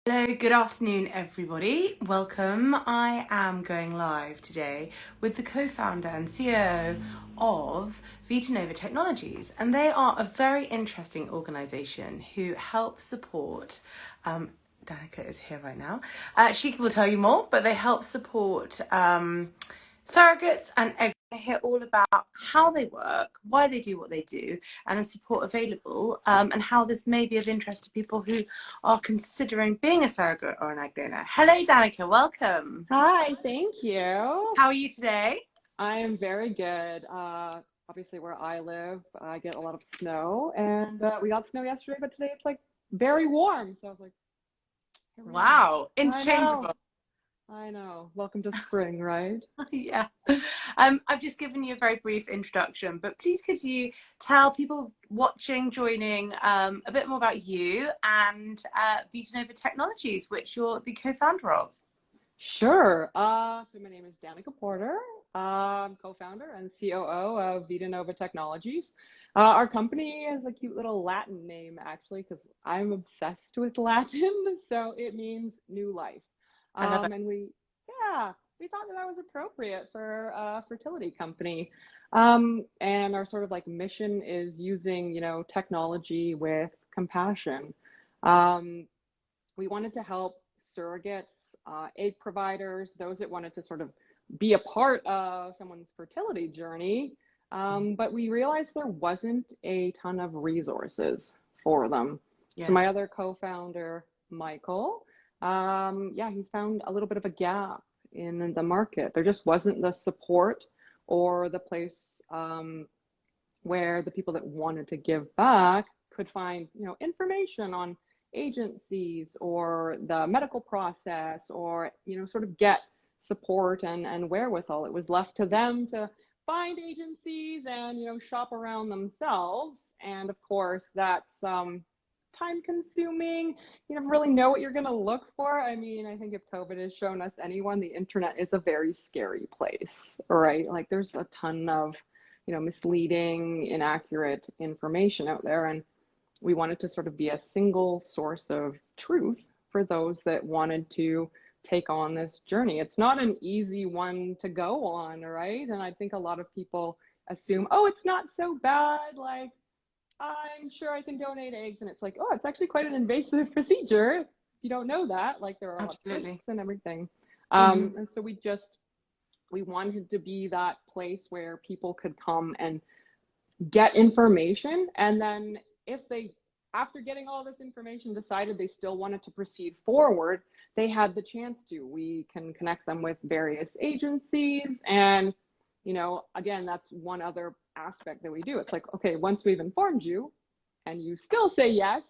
Hello, good afternoon, everybody. Welcome. I am going live today with the co-founder and CEO of VitaNova Technologies, and they are a very interesting organisation who help support. Danica is here right now. She will tell you more, but they help support surrogates and I hear all about how they work, why they do what they do, and the support available, and how this may be of interest to people who are considering being a surrogate or an egg donor. Hello, Danica. Welcome. Hi, thank you. How are you today? I am very good. Obviously, where I live, I get a lot of snow, and we got snow yesterday, but today it's like very warm. So I was like, here we are. Wow, I know, interchangeable. I know. Welcome to spring, right? Yeah. I've just given you a very brief introduction, but please could you tell people watching, joining, a bit more about you and VitaNova Technologies, which you're the co-founder of. Sure. So my name is Danica Porter. I'm co-founder and COO of VitaNova Technologies. Our company is a cute little Latin name, actually, because I'm obsessed with Latin. So it means new life. I love it. And we thought that was appropriate for a fertility company. And our sort of like mission is using, technology with compassion. We wanted to help surrogates, egg providers, those that wanted to sort of be a part of someone's fertility journey. But we realized there wasn't a ton of resources for them. So Yeah. my other co-founder, Michael, he's found a little bit of a gap in the market. There just wasn't the support or the place where the people that wanted to give back could find, information on agencies or the medical process or, sort of get support and wherewithal. It was left to them to find agencies and, shop around themselves. And of course, that's time consuming. You never really know what you're going to look for. I mean, I think if COVID has shown us anyone, the internet is a very scary place, right? Like there's a ton of, misleading, inaccurate information out there. And we wanted to sort of be a single source of truth for those that wanted to take on this journey. It's not an easy one to go on, right? And I think a lot of people assume, oh, it's not so bad. Like, I'm sure I can donate eggs. And it's like, oh, it's actually quite an invasive procedure. If you don't know that, like there are a lot of Absolutely. risks and everything. Mm-hmm. And so we wanted to be that place where people could come and get information. And then if they, after getting all this information, decided they still wanted to proceed forward, they had the chance to. We can connect them with various agencies. And, again, that's one other aspect that we do. It's like, okay, once we've informed you and you still say yes,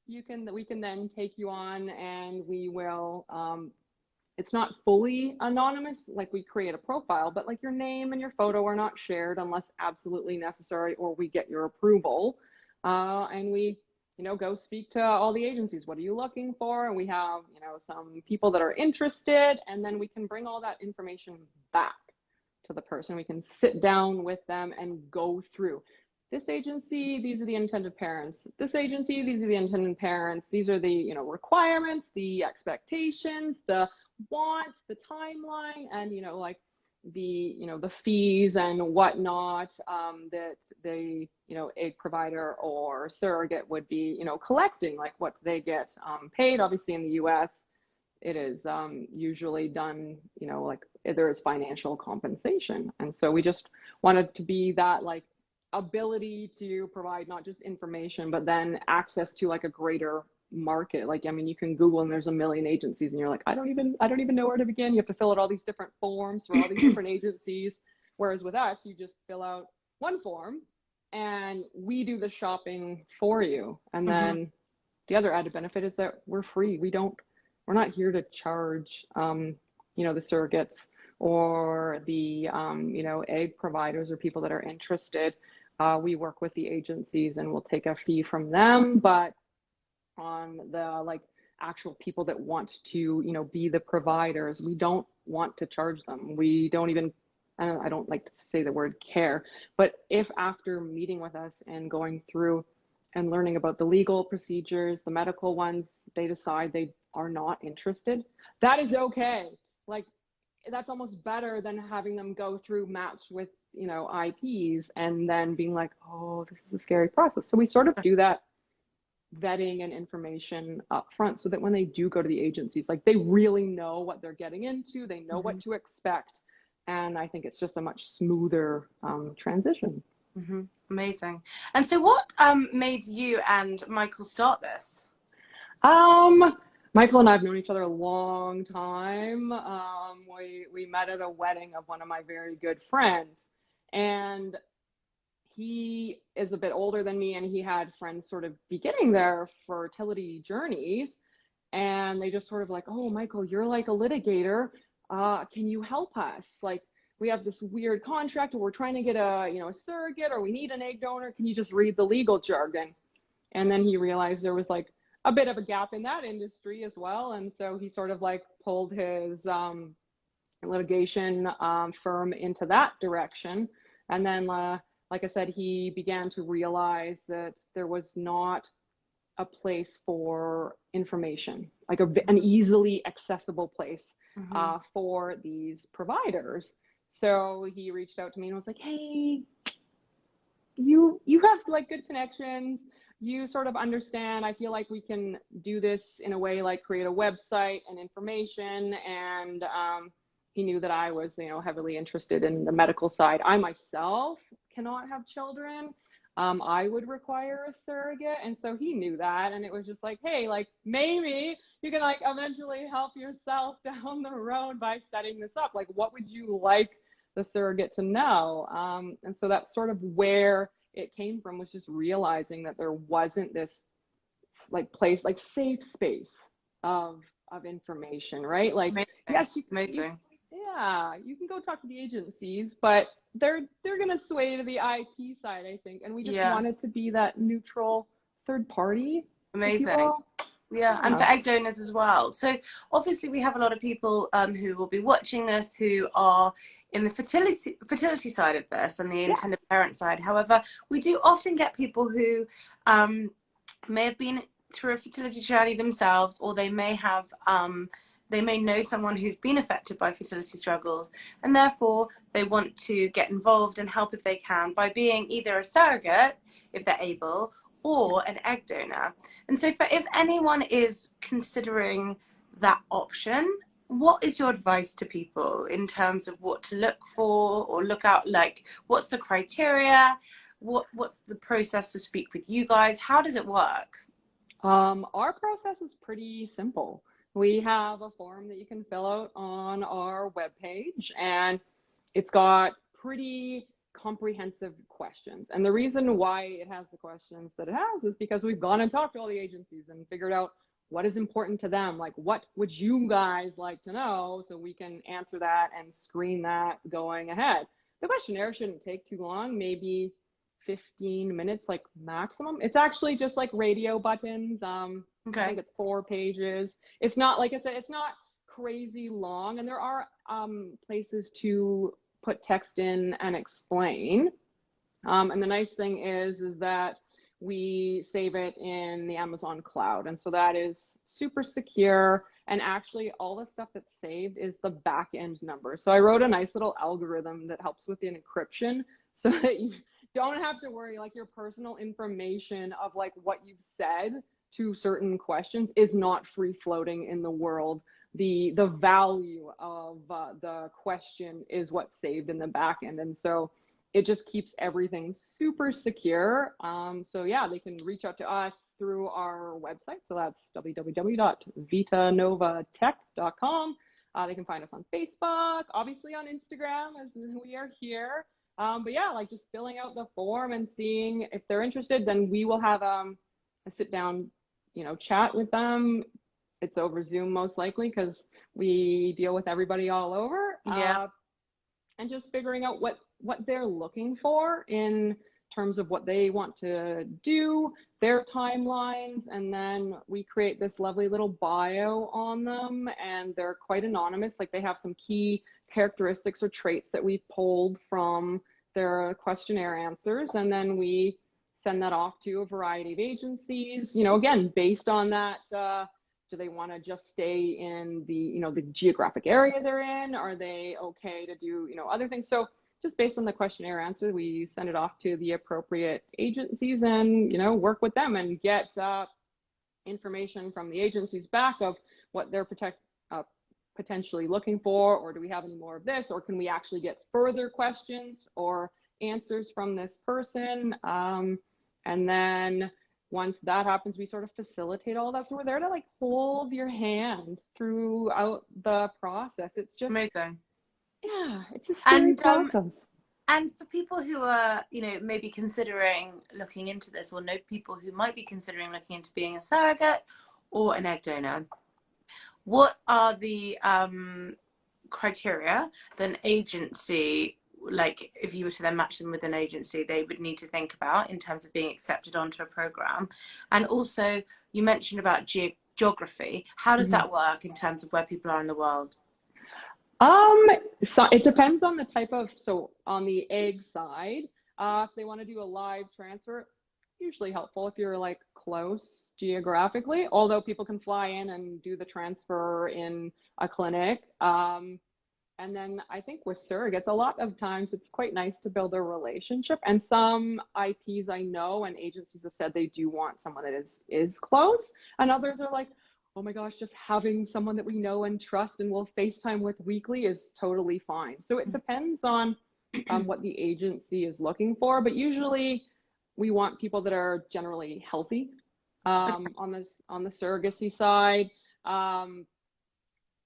we can then take you on and we will, it's not fully anonymous, like we create a profile, but like your name and your photo are not shared unless absolutely necessary or we get your approval. And we, go speak to all the agencies. What are you looking for? And we have, some people that are interested, and then we can bring all that information back to the person. We can sit down with them and go through this agency. These are the intended parents. This agency, these are the intended parents. These are the, requirements, the expectations, the wants, the timeline, and like the fees and whatnot that the egg provider or surrogate would be collecting, like what they get paid. Obviously in the US it is usually done, like there is financial compensation. And so we just wanted to be that like ability to provide not just information but then access to like a greater market. Like, I mean, you can Google and there's a million agencies and you're like, I don't even know where to begin. You have to fill out all these different forms for all these different agencies. Whereas with us, you just fill out one form and we do the shopping for you. And then the other added benefit is that we're free. We're not here to charge, the surrogates or the, egg providers or people that are interested. We work with the agencies and we'll take a fee from them, but on the like actual people that want to be the providers, we don't want to charge them. We don't even, I don't like to say the word care, but if after meeting with us and going through and learning about the legal procedures, the medical ones, they decide they are not interested, that is okay. Like, that's almost better than having them go through match with, you know, IPs and then being like, oh, this is a scary process. So we sort of do that vetting and information up front so that when they do go to the agencies, like, they really know what they're getting into, they know what to expect. And I think it's just a much smoother transition. Amazing. And so what made you and Michael start this? Michael and I have known each other a long time. We met at a wedding of one of my very good friends, and he is a bit older than me, and he had friends sort of beginning their fertility journeys, and they just sort of like, oh, Michael, you're like a litigator. Can you help us? Like, we have this weird contract, or we're trying to get a, you know, a surrogate, or we need an egg donor. Can you just read the legal jargon? And then he realized there was like a bit of a gap in that industry as well. And so he sort of like pulled his litigation firm into that direction. And then, like I said, he began to realize that there was not a place for information, like an easily accessible place for these providers. So he reached out to me and was like, hey, you have like good connections, you sort of understand, I feel like we can do this in a way, like create a website and information. And he knew that I was, you know, heavily interested in the medical side. I myself cannot have children. I would require a surrogate. And so he knew that. And it was just like, hey, like, maybe you can like eventually help yourself down the road by setting this up. Like, what would you like the surrogate to know? And so that's sort of where it came from, was just realizing that there wasn't this like place, like safe space of information, right? Like, Amazing. yes, Amazing. yeah, you can go talk to the agencies, but they're gonna sway to the IP side, I think. And we just wanted to be that neutral third party. Amazing. Yeah, and for egg donors as well. So obviously we have a lot of people who will be watching this who are in the fertility side of this and the intended parent side. However, we do often get people who may have been through a fertility journey themselves, or they may have they may know someone who's been affected by fertility struggles, and therefore they want to get involved and help if they can by being either a surrogate, if they're able, or an egg donor. And so if anyone is considering that option, what is your advice to people in terms of what to look for or look out? Like, what's the criteria? What's the process to speak with you guys? How does it work? Our process is pretty simple. We have a form that you can fill out on our webpage, and it's got pretty comprehensive questions. And the reason why it has the questions that it has is because we've gone and talked to all the agencies and figured out what is important to them. Like, what would you guys like to know, so we can answer that and screen that going ahead. The questionnaire shouldn't take too long, maybe 15 minutes, like maximum. It's actually just like radio buttons. I think it's 4 pages. It's not, like I said, it's not crazy long, and there are places to put text in and explain. And the nice thing is that we save it in the Amazon cloud. And so that is super secure. And actually all the stuff that's saved is the back end number. So I wrote a nice little algorithm that helps with the encryption, so that you don't have to worry, like, your personal information of like what you've said to certain questions is not free floating in the world. The value of the question is what's saved in the back end. And so it just keeps everything super secure. So yeah, they can reach out to us through our website. So that's www.vitanovatech.com. They can find us on Facebook, obviously on Instagram, as we are here. But yeah, like, just filling out the form and seeing if they're interested, then we will have a sit down, you know, chat with them. It's over Zoom most likely, because we deal with everybody all over. And just figuring out what they're looking for in terms of what they want to do, their timelines, and then we create this lovely little bio on them, and they're quite anonymous. Like, they have some key characteristics or traits that we pulled from their questionnaire answers, and then we send that off to a variety of agencies, you know, again, based on that Do they want to just stay in the, the geographic area they're in? Are they okay to do, other things? So just based on the questionnaire answer, we send it off to the appropriate agencies and, work with them and get information from the agencies back of what they're potentially looking for, or do we have any more of this, or can we actually get further questions or answers from this person? And then once that happens, we sort of facilitate all that. So we're there to like hold your hand throughout the process. It's just amazing. Yeah, it's a smooth process. And for people who are, maybe considering looking into this, or know people who might be considering looking into being a surrogate or an egg donor, what are the criteria that an agency, like if you were to then match them with an agency, they would need to think about in terms of being accepted onto a program? And also, you mentioned about geography. How does that work in terms of where people are in the world? So it depends on the type of, so on the egg side, if they want to do a live transfer, usually helpful if you're like close geographically, although people can fly in and do the transfer in a clinic. And then I think with surrogates, a lot of times it's quite nice to build a relationship. And some IPs I know and agencies have said they do want someone that is close, and others are like, oh my gosh, just having someone that we know and trust and will FaceTime with weekly is totally fine. So it depends on what the agency is looking for, but usually we want people that are generally healthy on the surrogacy side.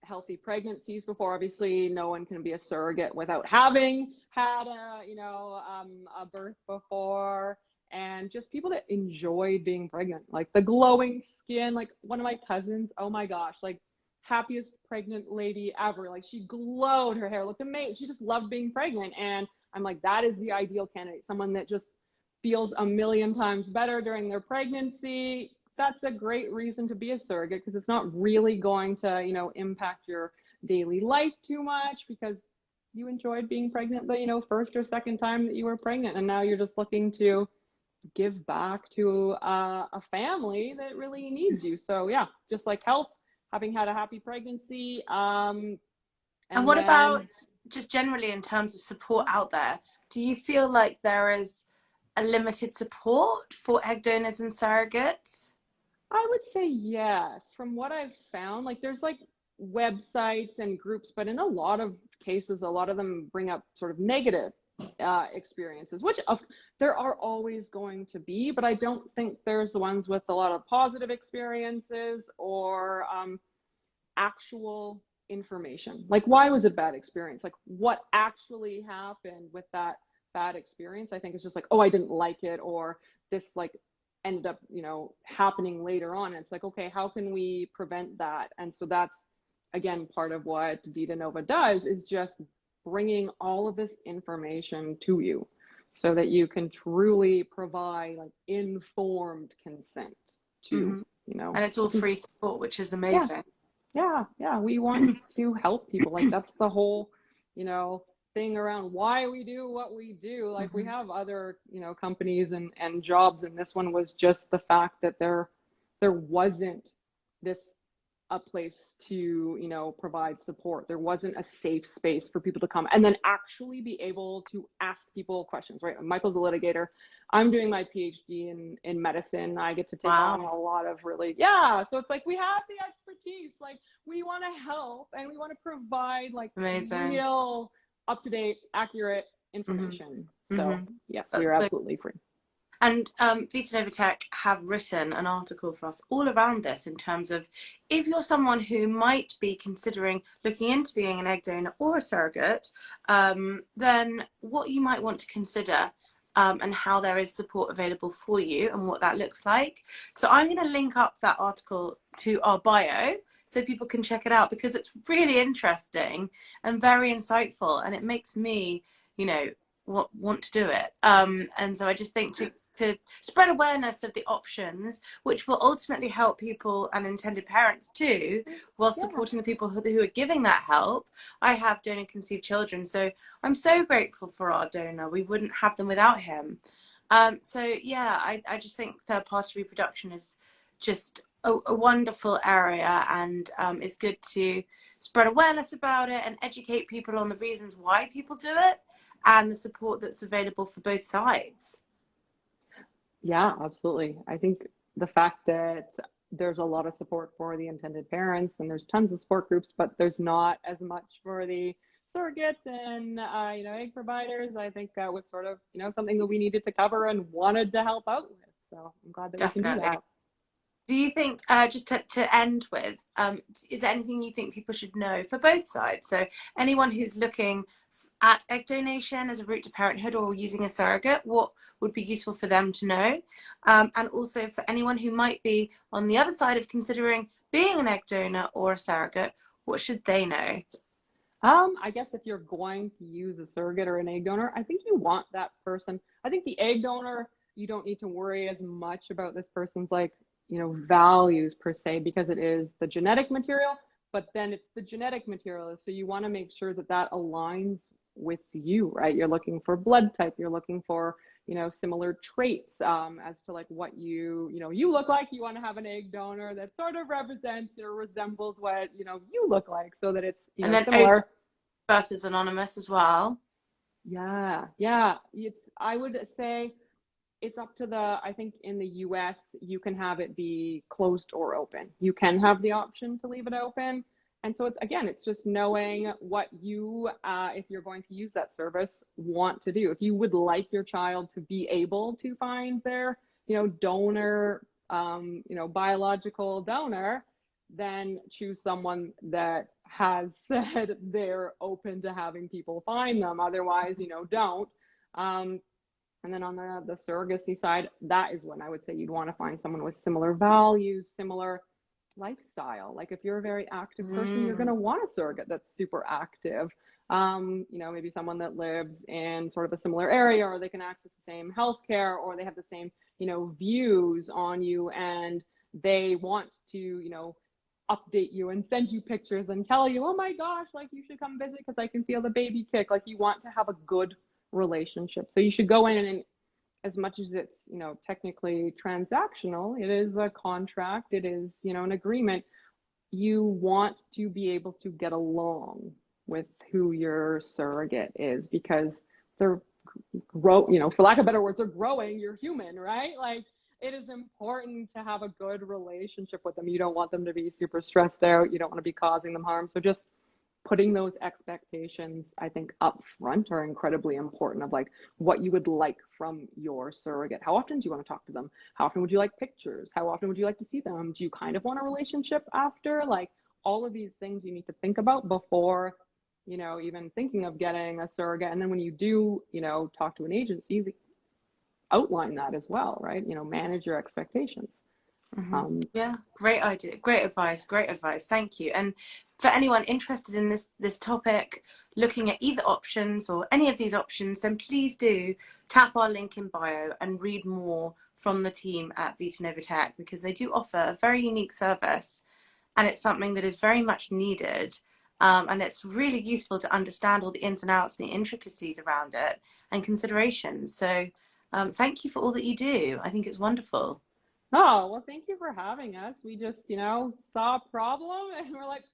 Healthy pregnancies before. Obviously, no one can be a surrogate without having had a birth before. And just people that enjoy being pregnant, like the glowing skin. Like one of my cousins, oh my gosh, like happiest pregnant lady ever. Like she glowed, her hair looked amazing. She just loved being pregnant. And I'm like, that is the ideal candidate. Someone that just feels a million times better during their pregnancy. That's a great reason to be a surrogate, because it's not really going to, impact your daily life too much because you enjoyed being pregnant the, first or second time that you were pregnant. And now you're just looking to give back to a family that really needs you. So yeah, just like health, having had a happy pregnancy. And what about just generally in terms of support out there? Do you feel like there is a limited support for egg donors and surrogates? I would say yes. From what I've found, like there's like websites and groups, but in a lot of cases, a lot of them bring up sort of negative experiences, which there are always going to be, but I don't think there's the ones with a lot of positive experiences or actual information. Like, why was it a bad experience? Like, what actually happened with that bad experience? I think it's just like, oh, I didn't like it, or this like ended up, happening later on. And it's like, okay, how can we prevent that? And so that's, again, part of what VitaNova does, is just bringing all of this information to you so that you can truly provide like informed consent to, And it's all free support, which is amazing. Yeah. We want to help people. Like that's the whole, thing around why we do what we do. Like we have other, companies and jobs, and this one was just the fact that there wasn't a place to, provide support. There wasn't a safe space for people to come and then actually be able to ask people questions, right? Michael's a litigator. I'm doing my PhD in medicine. I get to take on a lot of so it's like we have the expertise. Like we want to help and we want to provide like real, up-to-date, accurate information. So yes, we are absolutely free. And VitaNova Tech have written an article for us all around this, in terms of if you're someone who might be considering looking into being an egg donor or a surrogate, then what you might want to consider, and how there is support available for you and what that looks like. So I'm going to link up that article to our bio so people can check it out, because it's really interesting and very insightful, and it makes me, want to do it. And so I just think to spread awareness of the options, which will ultimately help people and intended parents too, while supporting the people who are giving that help. I have donor conceived children, so I'm so grateful for our donor. We wouldn't have them without him. So yeah, I just think third party reproduction is just a wonderful area, and it's good to spread awareness about it and educate people on the reasons why people do it and the support that's available for both sides. Yeah, absolutely. I think the fact that there's a lot of support for the intended parents and there's tons of support groups, but there's not as much for the surrogates and egg providers, I think was sort of something that we needed to cover and wanted to help out with. So I'm glad that we can do Definitely. that. Do you think, just to end with, is there anything you think people should know for both sides? So anyone who's looking at egg donation as a route to parenthood or using a surrogate, what would be useful for them to know? And also for anyone who might be on the other side of considering being an egg donor or a surrogate, what should they know? I guess if you're going to use a surrogate or an egg donor, I think you want that person. I think the egg donor, you don't need to worry as much about this person's values per se, because it is the genetic material, but then it's the genetic material. So you want to make sure that that aligns with you, right? You're looking for blood type, you're looking for, similar traits as to like what you look like. You want to have an egg donor that sort of represents or resembles what, you look like, so that it's, And then similar. open versus anonymous as well. Yeah, yeah. I would say it's up to I think in the US, you can have it be closed or open. You can have the option to leave it open. And so it's just knowing what you, if you're going to use that service, want to do. If you would like your child to be able to find their, donor, biological donor, then choose someone that has said they're open to having people find them. Otherwise, don't. And then on the surrogacy side, that is when I would say you'd want to find someone with similar values, similar lifestyle. Like if you're a very active person, you're going to want a surrogate that's super active. Maybe someone that lives in sort of a similar area, or they can access the same healthcare, or they have the same, views on you, and they want to, update you and send you pictures and tell you, oh my gosh, like you should come visit because I can feel the baby kick. Like you want to have a good relationship. So you should go in, and as much as it's, technically transactional, it is a contract, it is, an agreement. You want to be able to get along with who your surrogate is, because they're for lack of better words, they're growing, you're human, right? Like it is important to have a good relationship with them. You don't want them to be super stressed out. You don't want to be causing them harm. So just putting those expectations, I think, up front are incredibly important, of like what you would like from your surrogate. How often do you want to talk to them? How often would you like pictures? How often would you like to see them? Do you kind of want a relationship after? Like all of these things you need to think about before, even thinking of getting a surrogate. And then when you do, talk to an agency, outline that as well, right? Manage your expectations. Yeah, great idea, great advice, great advice. Thank you. And for anyone interested in this topic, looking at either options or any of these options, then please do tap our link in bio and read more from the team at VitaNova Tech, because they do offer a very unique service, and it's something that is very much needed. And it's really useful to understand all the ins and outs and the intricacies around it and considerations. So thank you for all that you do. I think it's wonderful. Oh, well, thank you for having us. We just, saw a problem and we're like,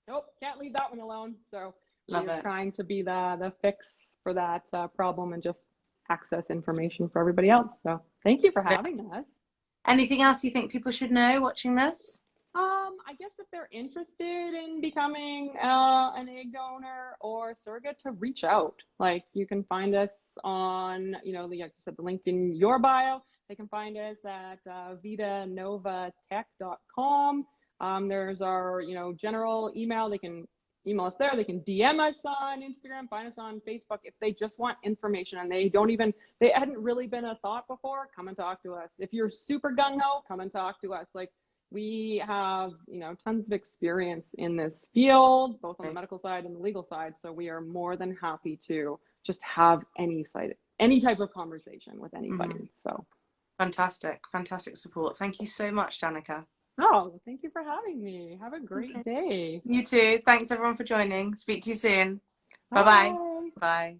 nope, can't leave that one alone. So Love we're it. trying to be the fix for that problem and just access information for everybody else. So thank you for having us. Anything else you think people should know watching this? I guess if they're interested in becoming an egg donor or surrogate, to reach out. Like you can find us on, like you said, the link in your bio. They can find us at vitanovatech.com. There's our, general email. They can email us there. They can DM us on Instagram, find us on Facebook. If they just want information and they hadn't really been a thought before, come and talk to us. If you're super gung-ho, come and talk to us. Like we have, tons of experience in this field, both on the medical side and the legal side. So we are more than happy to just have any type of conversation with anybody. So. Fantastic support. Thank you so much, Danica. Oh, thank you for having me. Have a great day. You too. Thanks everyone for joining. Speak to you soon. Bye. Bye-bye. Bye.